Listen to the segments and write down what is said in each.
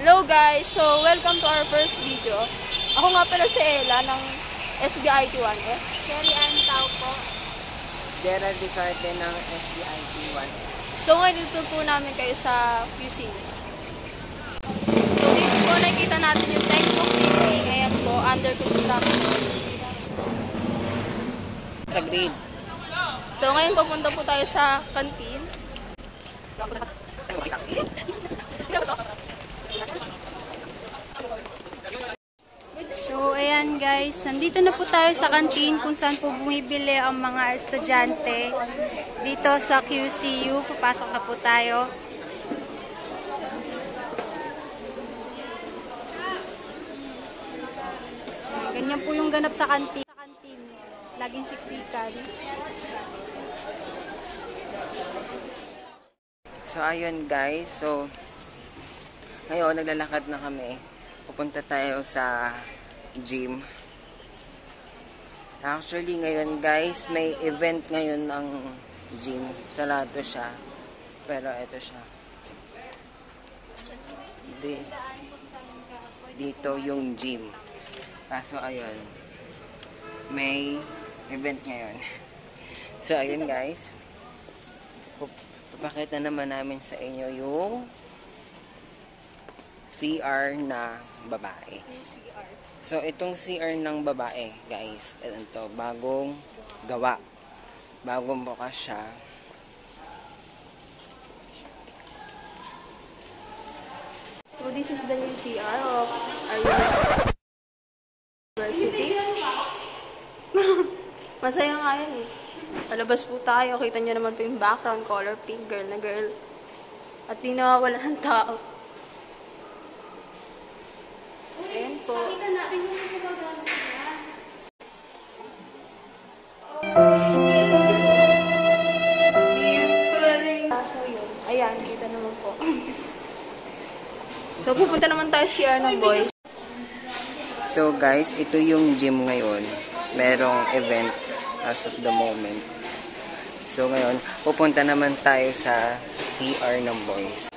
Hello guys! So, welcome to our first video. Ako nga pala si Ella ng SBIT1. Sherry Ann Tao po. Gerald Ricarte ng SBIT1. So, ngayon dito po namin kayo sa QC. So, dito po nakikita natin yung textbook building. Ayan po, under construction. Sa grade. So, ngayon papunta po tayo sa canteen. So, ayan guys, nandito na po tayo sa kantin kung saan po bumibili ang mga estudyante. Dito sa QCU, papasok na po tayo. Ganyan po yung ganap sa kantin. Laging siksikan. So, ayun guys. So, ngayon, naglalakad na kami. Pupunta tayo sa gym. Actually, ngayon guys, may event ngayon ng gym. Sarado siya. Pero ito siya. Dito yung gym. Kaso, ayun. May event ngayon. So, ayun guys. Papakita naman namin sa inyo yung CR na babae. So, itong CR ng babae, guys, ito, bagong gawa. Bagong bukas siya. So, this is the new CR of our university. Masaya nga yan eh. Palabas po tayo. Kita nyo naman po yung background color pink, girl na girl. At di nawawala ng tao. Ayan po. Pakita natin yung gumagamit niya. So, yun. Ayan, kita naman po. So, pupunta naman tayo sa CR ng boys. So, guys, ito yung gym ngayon. Merong event as of the moment. So, ngayon, pupunta naman tayo sa CR ng boys.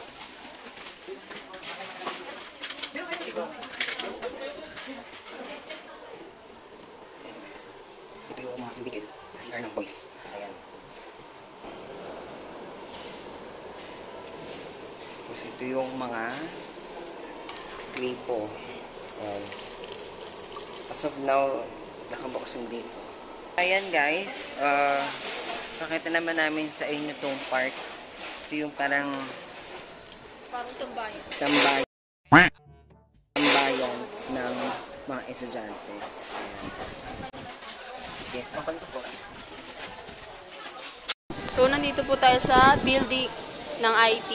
Ito yung mga cubicle sa CR ng boys. Ayan. Tapos ito yung mga gripo. Ayan. As of now, nakabukas yung dito. Ayan guys, pakita naman namin sa inyo tong park. Ito yung parang tambayan. Tambayan ng mga estudyante. Ayan. Okay, papalit po guys. So, nandito po tayo sa building ng IT.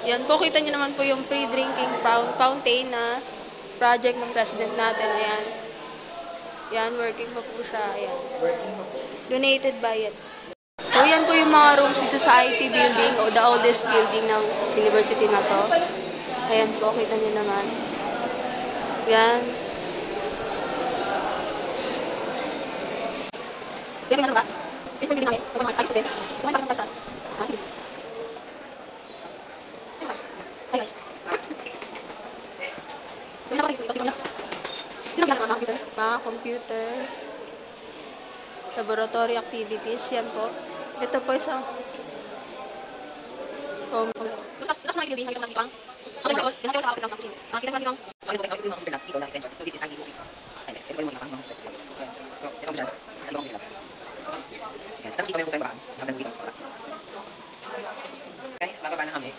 Yan po, kita nyo naman po yung pre-drinking fountain na project ng president natin. Ayan. Yan, working pa po siya. Ayan. Donated by it. So, yan po yung mga rooms dito sa IT building o the oldest building ng university na to. Ayan po, kita nyo naman. Yan. Yan yung nasa ba? Ito yung building namin. Ito yung mga students. Ito yung mga class. Hi guys. Ito yung mga computer, laboratory activities, yan po. Ito po isang tapos mga building, nakita mo lang ipang sa kapit ng nakita mo lang so ito yung mga computer ito lang essential so this is Agile 6 ito yung mga so ito mo dyan ito mo dyan tapos ito yung tayo baan habang dito guys, bababa na kami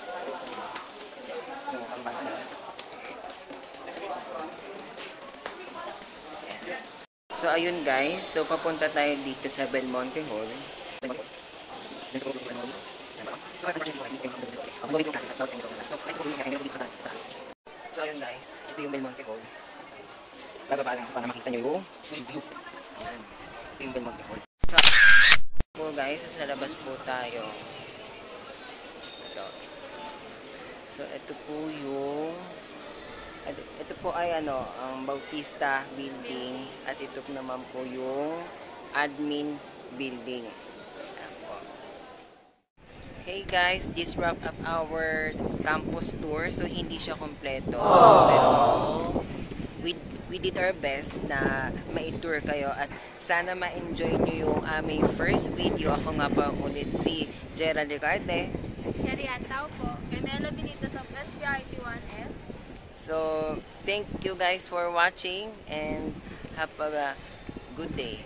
so bababa na kami. So, ayun guys. So, papunta tayo dito sa Belmonte Hall. So, ayun guys. Ito yung Belmonte Hall. Bababa lang para makita nyo yung view. Ayan. Ito yung Belmonte Hall. So, guys, sa labas po tayo. Ito. So, ito po yung ito po ay ang Bautista Building at ito naman po yung Admin Building. Ayan po. Hey guys, this wrap up our campus tour. So hindi siya kompleto. Pero we did our best na ma-tour kayo at sana ma-enjoy nyo yung aming first video. Ako nga pa ulit si Gerald Ricarte. Sherry Ataw po. Emelo Benitez of SPIT1F. So, thank you guys for watching and have a good day.